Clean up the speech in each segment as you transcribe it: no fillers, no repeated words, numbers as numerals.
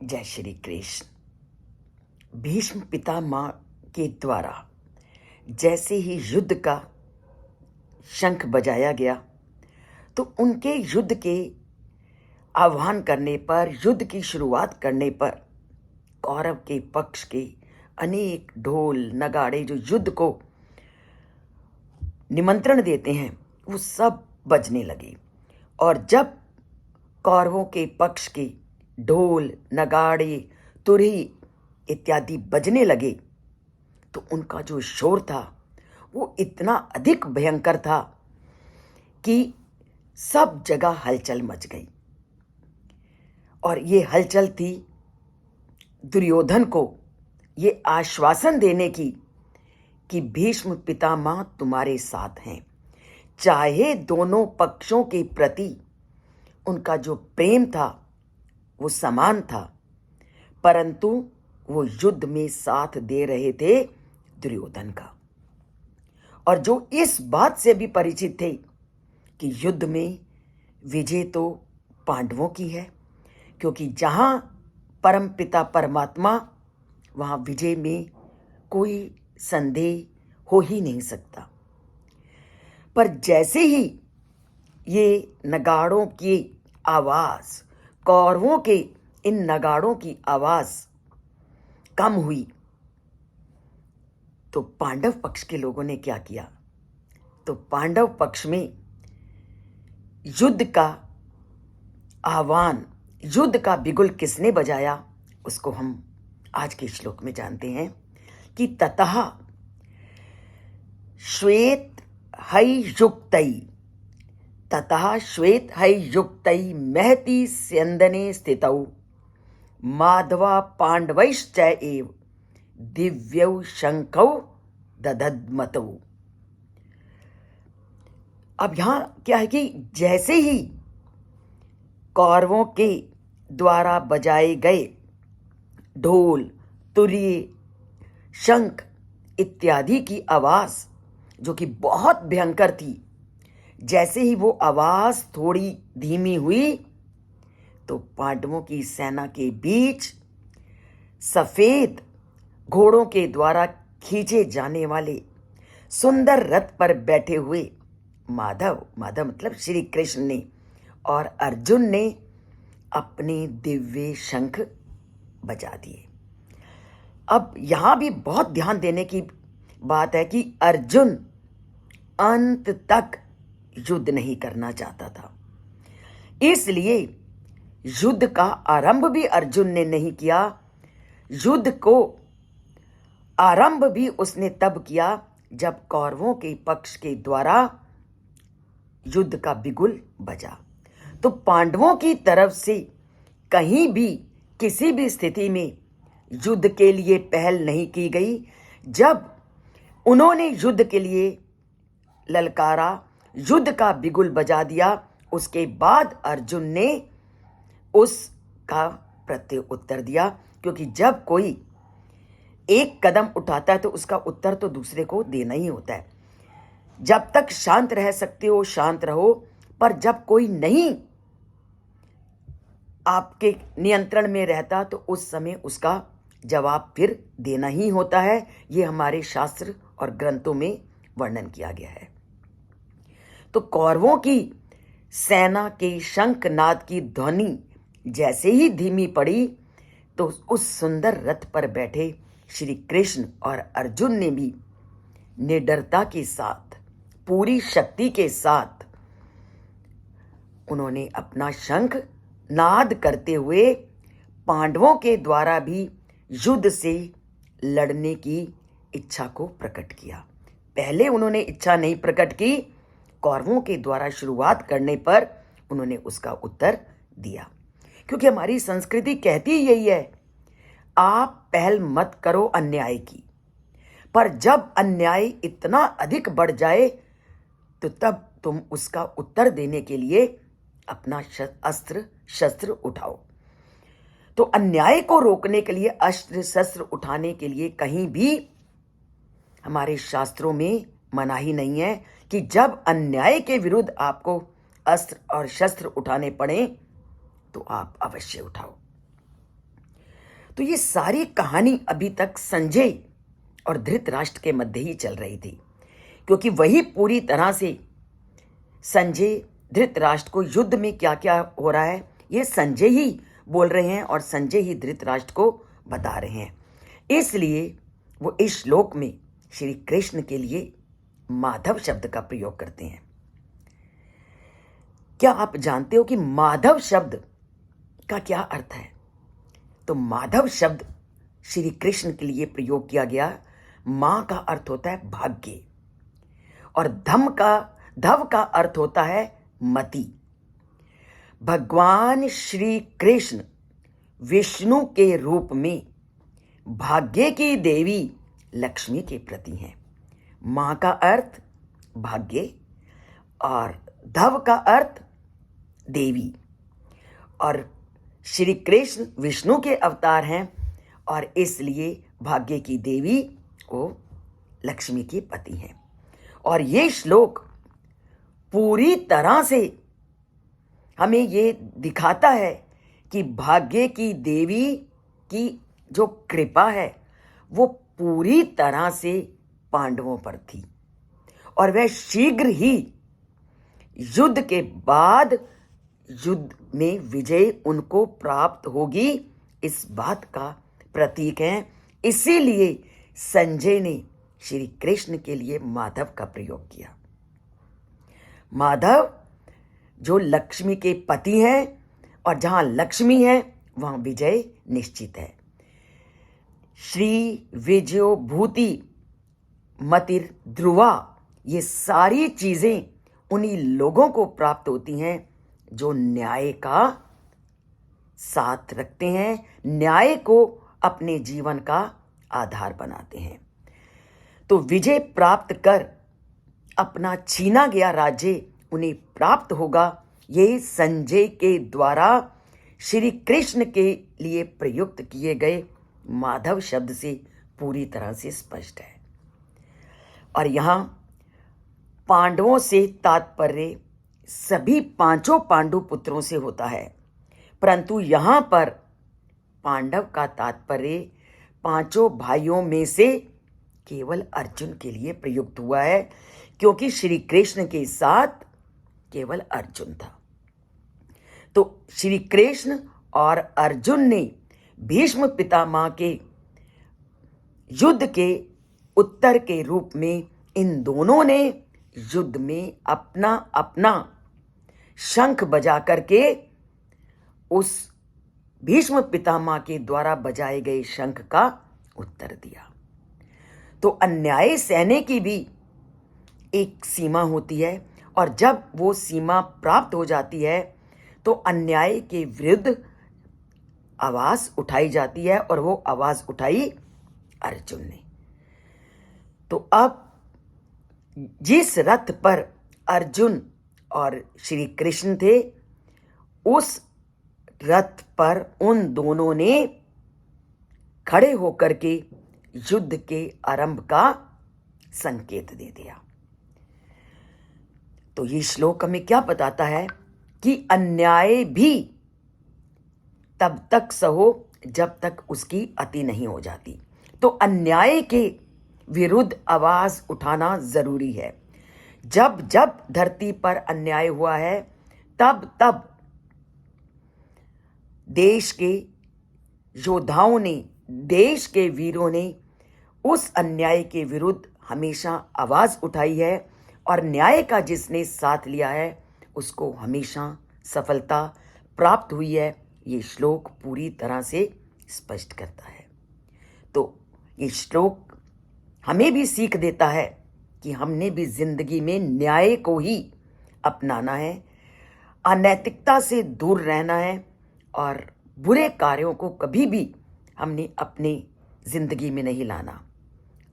जय श्री कृष्ण। भीष्म पितामह के द्वारा जैसे ही युद्ध का शंख बजाया गया तो उनके युद्ध के आह्वान करने पर, युद्ध की शुरुआत करने पर कौरव के पक्ष के अनेक ढोल नगाड़े जो युद्ध को निमंत्रण देते हैं वो सब बजने लगे। और जब कौरवों के पक्ष के ढोल नगाड़े तुरही इत्यादि बजने लगे तो उनका जो शोर था वो इतना अधिक भयंकर था कि सब जगह हलचल मच गई। और ये हलचल थी दुर्योधन को ये आश्वासन देने की कि भीष्म पितामह तुम्हारे साथ हैं। चाहे दोनों पक्षों के प्रति उनका जो प्रेम था वो समान था, परंतु वो युद्ध में साथ दे रहे थे दुर्योधन का। और जो इस बात से भी परिचित थे कि युद्ध में विजय तो पांडवों की है, क्योंकि जहां परम पिता परमात्मा वहां विजय में कोई संदेह हो ही नहीं सकता। पर जैसे ही ये नगाड़ों की आवाज, कौरवों के इन नगाड़ों की आवाज कम हुई तो पांडव पक्ष के लोगों ने क्या किया? तो पांडव पक्ष में युद्ध का आह्वान, युद्ध का बिगुल किसने बजाया उसको हम आज के श्लोक में जानते हैं कि ततः श्वेत हययुक्तै, ततः श्वेत हययुक्तै महति स्यन्दने स्थितौ माधवा पांडवैश्च एव दिव्यौ शंखौ दधद्मतौ। अब यहां क्या है कि जैसे ही कौरवों के द्वारा बजाए गए ढोल तुरही शंख इत्यादि की आवाज जो कि बहुत भयंकर थी, जैसे ही वो आवाज थोड़ी धीमी हुई तो पांडवों की सेना के बीच सफेद घोड़ों के द्वारा खींचे जाने वाले सुंदर रथ पर बैठे हुए माधव मतलब श्री कृष्ण ने और अर्जुन ने अपने दिव्य शंख बजा दिए। अब यहां भी बहुत ध्यान देने की बात है कि अर्जुन अंत तक युद्ध नहीं करना चाहता था, इसलिए युद्ध का आरंभ भी अर्जुन ने नहीं किया। युद्ध को आरंभ भी उसने तब किया जब कौरवों के पक्ष के द्वारा युद्ध का बिगुल बजा। तो पांडवों की तरफ से कहीं भी किसी भी स्थिति में युद्ध के लिए पहल नहीं की गई। जब उन्होंने युद्ध के लिए ललकारा, युद्ध का बिगुल बजा दिया, उसके बाद अर्जुन ने उसका प्रत्युत्तर दिया। क्योंकि जब कोई एक कदम उठाता है तो उसका उत्तर तो दूसरे को देना ही होता है। जब तक शांत रह सकते हो शांत रहो, पर जब कोई नहीं आपके नियंत्रण में रहता तो उस समय उसका जवाब फिर देना ही होता है। ये हमारे शास्त्र और ग्रंथों में वर्णन किया गया है। तो कौरवों की सेना के शंखनाद की ध्वनि जैसे ही धीमी पड़ी तो उस सुंदर रथ पर बैठे श्री कृष्ण और अर्जुन ने भी निडरता के साथ, पूरी शक्ति के साथ उन्होंने अपना शंख नाद करते हुए पांडवों के द्वारा भी युद्ध से लड़ने की इच्छा को प्रकट किया। पहले उन्होंने इच्छा नहीं प्रकट की, कौरवों के द्वारा शुरुआत करने पर उन्होंने उसका उत्तर दिया। क्योंकि हमारी संस्कृति कहती यही है, आप पहल मत करो अन्याय की। पर जब अन्याय इतना अधिक बढ़ जाए तो तब तुम उसका उत्तर देने के लिए अपना अस्त्र शस्त्र उठाओ। तो अन्याय को रोकने के लिए अस्त्र शस्त्र उठाने के लिए कहीं भी हमारे शास्त्रों में मनाही नहीं है कि जब अन्याय के विरुद्ध आपको अस्त्र और शस्त्र उठाने पड़े तो आप अवश्य उठाओ। तो ये सारी कहानी अभी तक संजय और धृतराष्ट्र के मध्य ही चल रही थी, क्योंकि वही पूरी तरह से संजय धृतराष्ट्र को युद्ध में क्या क्या हो रहा है ये संजय ही बोल रहे हैं और संजय ही धृतराष्ट्र को बता रहे हैं। इसलिए वो इस श्लोक में श्री कृष्ण के लिए माधव शब्द का प्रयोग करते हैं। क्या आप जानते हो कि माधव शब्द का क्या अर्थ है? तो माधव शब्द श्री कृष्ण के लिए प्रयोग किया गया। मां का अर्थ होता है भाग्य और धव का अर्थ होता है मति। भगवान श्री कृष्ण विष्णु के रूप में भाग्य की देवी लक्ष्मी के प्रति हैं। मां का अर्थ भाग्य और धव का अर्थ देवी, और श्री कृष्ण विष्णु के अवतार हैं और इसलिए भाग्य की देवी वो लक्ष्मी के पति हैं। और ये श्लोक पूरी तरह से हमें ये दिखाता है कि भाग्य की देवी की जो कृपा है वो पूरी तरह से पांडवों पर थी और वह शीघ्र ही युद्ध के बाद युद्ध में विजय उनको प्राप्त होगी, इस बात का प्रतीक है। इसीलिए संजय ने श्री कृष्ण के लिए माधव का प्रयोग किया। माधव जो लक्ष्मी के पति हैं और जहां लक्ष्मी है वहां विजय निश्चित है। श्री विजयो भूति मतिर ध्रुवा, ये सारी चीजें उन्हीं लोगों को प्राप्त होती हैं जो न्याय का साथ रखते हैं, न्याय को अपने जीवन का आधार बनाते हैं। तो विजय प्राप्त कर अपना छीना गया राज्य उन्हें प्राप्त होगा। ये संजय के द्वारा श्री कृष्ण के लिए प्रयुक्त किए गए माधव शब्द से पूरी तरह से स्पष्ट है। और यहां पांडवों से तात्पर्य सभी पांचों पांडु पुत्रों से होता है, परंतु यहां पर पांडव का तात्पर्य पांचों भाइयों में से केवल अर्जुन के लिए प्रयुक्त हुआ है, क्योंकि श्री कृष्ण के साथ केवल अर्जुन था। तो श्री कृष्ण और अर्जुन ने भीष्म पितामह के युद्ध के उत्तर के रूप में इन दोनों ने युद्ध में अपना अपना शंख बजा करके उस भीष्म पितामह के द्वारा बजाए गए शंख का उत्तर दिया। तो अन्याय सहने की भी एक सीमा होती है और जब वो सीमा प्राप्त हो जाती है तो अन्याय के विरुद्ध आवाज उठाई जाती है और वो आवाज उठाई अर्जुन ने। तो अब जिस रथ पर अर्जुन और श्री कृष्ण थे उस रथ पर उन दोनों ने खड़े होकर के युद्ध के आरंभ का संकेत दे दिया। तो ये श्लोक हमें क्या बताता है कि अन्याय भी तब तक सहो जब तक उसकी अति नहीं हो जाती। तो अन्याय के विरुद्ध आवाज उठाना जरूरी है। जब जब धरती पर अन्याय हुआ है तब तब देश के योद्धाओं ने, देश के वीरों ने उस अन्याय के विरुद्ध हमेशा आवाज उठाई है और न्याय का जिसने साथ लिया है उसको हमेशा सफलता प्राप्त हुई है। ये श्लोक पूरी तरह से स्पष्ट करता है। तो ये श्लोक हमें भी सीख देता है कि हमने भी जिंदगी में न्याय को ही अपनाना है, अनैतिकता से दूर रहना है और बुरे कार्यों को कभी भी हमने अपनी जिंदगी में नहीं लाना।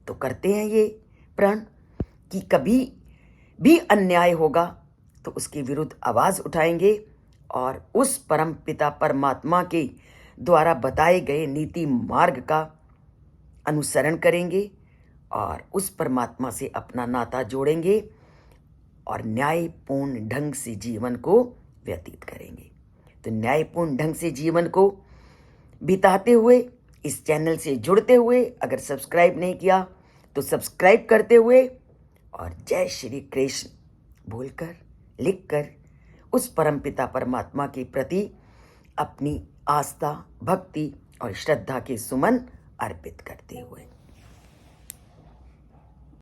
तो करते हैं ये प्रण कि कभी भी अन्याय होगा तो उसके विरुद्ध आवाज उठाएंगे और उस परम पिता परमात्मा के द्वारा बताए गए नीति मार्ग का अनुसरण करेंगे और उस परमात्मा से अपना नाता जोड़ेंगे और न्यायपूर्ण ढंग से जीवन को व्यतीत करेंगे। तो न्यायपूर्ण ढंग से जीवन को बिताते हुए इस चैनल से जुड़ते हुए अगर सब्सक्राइब नहीं किया तो सब्सक्राइब करते हुए और जय श्री कृष्ण बोलकर, लिखकर उस परमपिता परमात्मा के प्रति अपनी आस्था, भक्ति और श्रद्धा के सुमन अर्पित करते हुए